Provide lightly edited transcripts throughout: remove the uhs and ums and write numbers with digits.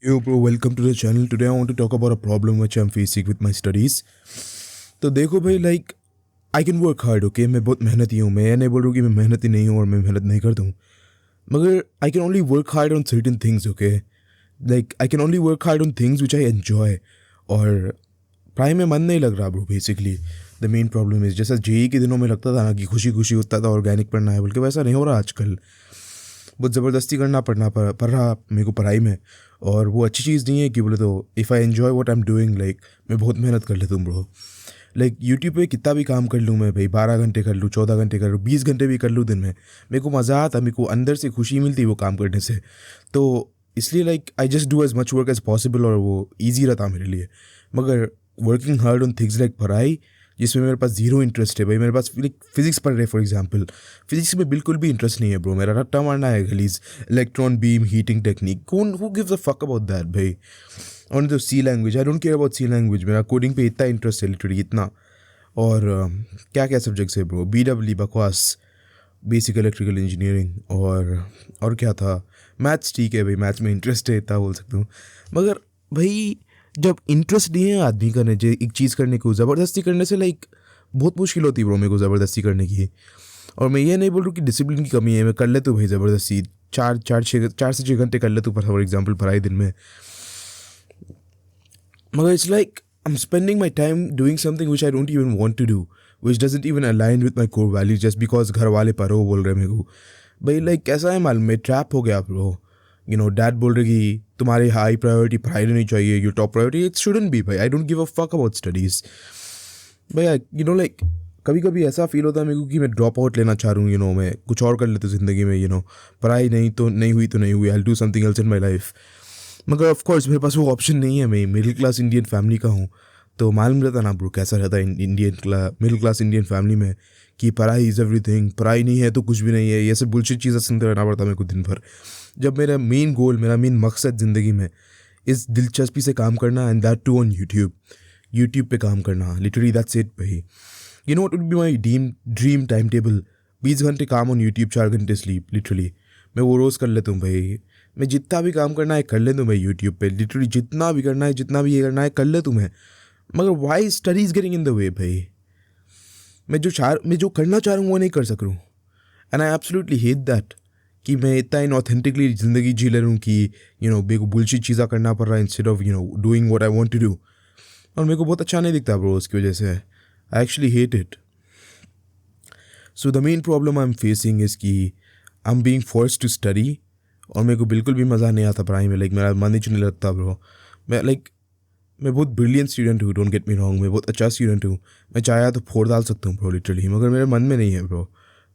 Yo, bro, welcome to the channel. Today, I want to talk about a problem which I'm facing with my studies. तो देखो भाई, like I can work hard, okay, मैं बहुत मेहनती हूँ. मैं ये नहीं बोल रहा हूँ कि मैं मेहनती नहीं हूँ और मैं मेहनत नहीं करता हूँ, मगर I can only work hard on certain things, okay. Like I can only work hard on things which I enjoy. और पढ़ाई में मन नहीं लग रहा bro. Basically the main problem is, जैसा जेई के दिनों में लगता था ना कि खुशी खुशी होता था ऑर्गेनिक पढ़ना है, बल्कि वैसा नहीं हो रहा आजकल. बहुत ज़बरदस्ती करना पड़ रहा मेरे को पढ़ाई में. और वो अच्छी चीज़ नहीं है कि बोले तो if I enjoy what I am doing, like मैं बहुत मेहनत कर लेता हूँ ब्रो. लाइक यूट्यूब पे कितना भी काम कर लूँ मैं भाई, 12 घंटे कर लूँ, 14 घंटे कर लूँ, 20 घंटे भी कर लूँ दिन में, मेरे को मज़ा आता, मेरे को अंदर से खुशी मिलती वो काम करने से. तो इसलिए like I just do as much work as possible और वो ईजी रहता मेरे लिए. मगर working hard on things like पढ़ाई, जिसमें मेरे पास ज़ीरो इंटरेस्ट है भाई. मेरे पास फिजिक्स पढ़ रहे फॉर एग्जांपल, फिजिक्स में बिल्कुल भी इंटरेस्ट नहीं है ब्रो. मेरा रट्टा मारना है गलीज, इलेक्ट्रॉन बीम हीटिंग टेक्निक, कौन who gives a fuck about that भाई. और तो C language, I don't care about C language. मेरा कोडिंग पे इतना इंटरेस्ट है, लिटरली इतना. और क्या क्या सब्जेक्ट्स है ब्रो, BW बकवास, बेसिक इलेक्ट्रिकल इंजीनियरिंग, और क्या था, मैथ्स ठीक है भाई, मैथ्स में इंटरेस्ट है इतना बोल सकता हूँ. मगर भाई जब इंटरेस्ट नहीं है आदमी करने एक चीज़ करने को, ज़बरदस्ती करने से लाइक बहुत मुश्किल होती है ब्रो मेरे को ज़बरदस्ती करने की. और मैं ये नहीं बोल रहा हूँ कि डिसिप्लिन की कमी है, मैं कर लेता हूँ भाई ज़बरदस्ती, 4 से 6 घंटे कर लेता हूँ फॉर एग्जाम्पल पढ़ाई दिन में. मगर it's like I'm spending my time doing something which I don't even want to do, which doesn't even align with my core values just because घर वाले पढ़ो बोल रहे मेरे को. भाई लाइक कैसा है मालूम, मैं ट्रैप हो गया ब्रो. डैड बोल रहे कि तुम्हारी हाई प्रायोरिटी पढ़ाई नहीं चाहिए, your top priority it shouldn't be. भाई I don't give a fuck about studies. भैया लाइक कभी कभी ऐसा फील होता है मेरे को कि मैं ड्रॉप आउट लेना चाह रहा हूँ. मैं कुछ और कर लेता हूँ ज़िंदगी में. पढ़ाई नहीं तो नहीं हुई तो नहीं हुई, I do something else in my life. मगर ऑफ कोर्स मेरे पास वो ऑप्शन नहीं है. मैं मिडिल क्लास इंडियन फैमिली का हूँ, तो मालूम रहता ना ब्रो कैसा रहता है मिडिल क्लास इंडियन फैमिली में, कि पढ़ाई इज़ एवरीथिंग, पढ़ाई नहीं है तो कुछ भी नहीं है. ये सब बुलशिट चीज़ें सुनते रहना पड़ता मेरे को दिन भर. जब मेरा मेन गोल, मेरा मेन मकसद ज़िंदगी में इस दिलचस्पी से काम करना, and that too on YouTube पे काम करना. लिटरली दैट्स इट भाई. What would be my dream time table, 20 घंटे काम ऑन यूट्यूब, 4 घंटे स्लीप. लिटरली मैं वो रोज़ कर लेता हूँ भाई. मैं जितना भी काम करना है कर ले दूँ मैं यूट्यूब पे, लिटरली जितना भी करना है, जितना भी ये करना है कर ले तूँ मैं. मगर why study is getting in the way भाई. मैं जो करना चाह रहा हूँ वो नहीं कर सक रहा हूँ. And I absolutely hate that कि मैं इतना इनऑथेंटिकली ज़िंदगी जी ले रहा हूँ कि मेरे को बुलशिट चीज़ा करना पड़ रहा है instead of doing what I want to do. और मेरे को बहुत अच्छा नहीं दिखता ब्रो उसकी वजह से. I actually hate it. So the main problem I am facing is कि I am being forced to study, और मेरे को बिल्कुल भी मज़ा नहीं आता पढ़ाई में. लाइक मेरा मन ही नहीं लगता ब्रो. मैं बहुत ब्रिलियंट स्टूडेंट हूँ, डोंट गेट मी रॉन्ग, मैं बहुत अच्छा स्टूडेंट हूँ. मैं चाहे तो फोड़ डाल सकता हूँ ब्रो लिटरली, मगर मेरे मन में नहीं है ब्रो.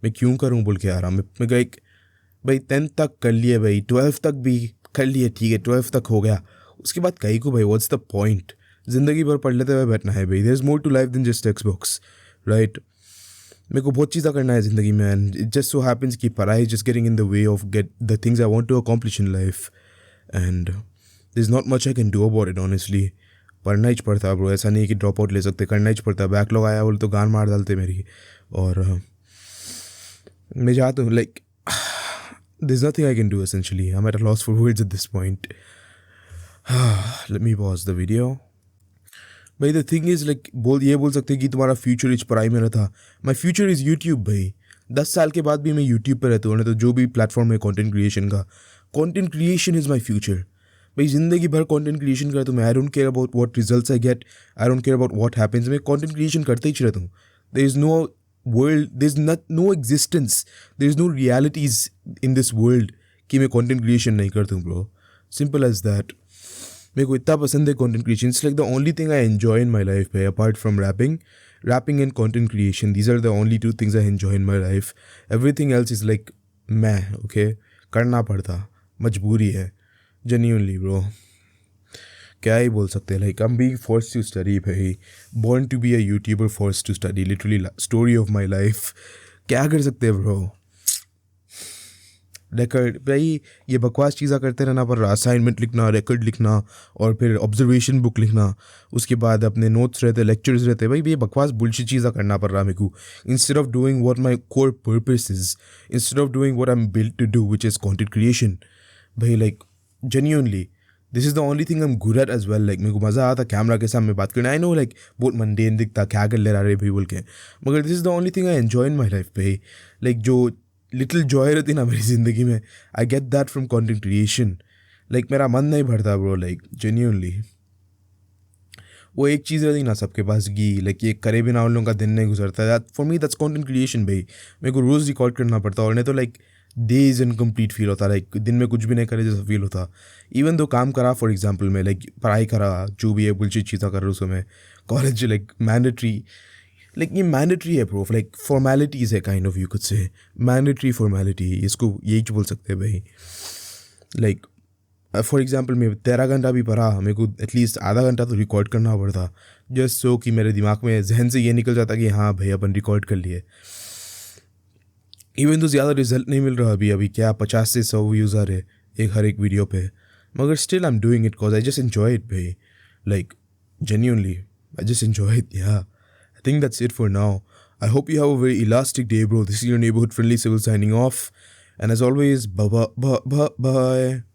मैं क्यों करूँ बोल के आ रहा. मैं लाइक भाई 10th तक कर लिए भाई, 12th तक भी कर लिए, ठीक है 12th तक हो गया, उसके बाद कहीं को भाई व्हाट्स द पॉइंट. ज़िंदगी भर पढ़ लेते हुए बैठना है भाई. There is more to life than just text books, right. मेरे को बहुत चीज़ें करना है ज़िंदगी में, and it just so happens कि पढ़ाई just getting in the way of get the things I want to accomplish in life. And there is not much I can do about it honestly. पढ़ना ही पड़ता bro, ऐसा नहीं कि drop out ले सकते, करना ही पड़ता. बैकलॉग आया बोले तो गान मार डालते मेरी. और मैं चाहता हूँ like there is nothing I can do essentially. I am at a loss for words at this point. Let me pause the video. भाई द थिंग इज़ लाइक बोल सकते हैं कि तुम्हारा फ्यूचर इस पढ़ाई में रहता. माई फ्यूचर इज़ यूट्यूब भाई. 10 साल के बाद भी मैं यूट्यूब पर रहता हूँ, नहीं तो जो भी प्लेटफॉर्म है कॉन्टेंट क्रिएशन का, content creation is my future भाई. ज़िंदगी भर कंटेंट क्रिएशन करता हूँ मैं. I don't care about what results I get, I don't care about what happens. मैं कंटेंट क्रिएशन करते ही रहता हूँ. There is no world, there is no existence, there is no realities in this world कि मैं content creation नहीं करता हूँ ब्रो. Simple as that. मेरे को इतना पसंद है content creation. It's like the only thing I enjoy in my life भाई, apart from rapping and content creation. These are the only 2 things I enjoy in my life. Everything else is like मैं okay करना पड़ता, मजबूरी है. Genuinely bro, क्या ही बोल सकते हैं. Like I am being forced to study भाई, born to be a YouTuber, forced to study, literally story of my life. क्या कर सकते हैं ब्रो. रिकॉर्ड भाई, ये बकवास चीज़ें करते रहना पर असाइनमेंट लिखना, रिकॉर्ड लिखना, और फिर ऑब्जर्वेशन बुक लिखना, उसके बाद अपने नोट्स रहते, लेक्चर्स रहते. भाई ये बकवास बुलशिट चीज़ें करना पड़ रहा मेरे को, instead of doing what my core purpose is, instead of doing what I am built to do which is content creation. भाई like genuinely this is the only thing I am good at as well. Like मेरे को मज़ा आता camera के सामने बात करना. I know like बहुत मंडेन दिखता, क्या कर ले रहा रे भाई बोल के, मगर this is the only thing I enjoy in my life भाई. लाइक जो लिटिल जॉय रहती ना मेरी ज़िंदगी में, I get that from content creation. Like मेरा मन नहीं भरता ब्रो, लाइक जेन्यूनली. वो एक चीज़ रहती ना सबके पास गी, लाइक ये करे बिना उन लोगों का दिन नहीं गुजरता. That for me that's content creation भाई. मेरे को रोज़ रिकॉर्ड करना पड़ता, और नहीं तो लाइक डेज इनकम्प्लीट फील होता. लाइक दिन में कुछ भी नहीं करे जैसा फील होता. इवन दो काम करा फॉर एग्जांपल मैं, लाइक पढ़ाई करा, जो भी है बुलशिट चीज़ें कर रहा हूँ उसमें, कॉलेज लाइक मैंडेटरी, लाइक ये मैंडेटरी है प्रूफ, लाइक फॉर्मेलिटीज़ है kind of, you could say mandatory formality, इसको यही बोल सकते हैं भाई. लाइक फॉर एग्जांपल मैं 13 घंटा भी पढ़ा, मेरे को एटलीस्ट आधा घंटा तो रिकॉर्ड करना पड़ता, जस्ट सो कि मेरे दिमाग में जहन से ये निकल जाता कि हाँ भाई अपन रिकॉर्ड कर लिए. इवन तो ज़्यादा रिजल्ट नहीं मिल रहा अभी क्या 50 से 100 व्यूज़ आ रहे हर एक वीडियो पे, मगर still I am doing it because I just enjoy it भाई. Like genuinely, I just enjoy it. Yeah, I think that's it for now. I hope you have a very elastic day, bro. This is your neighborhood friendly civil signing off, and as always, bye bye bye bye bye.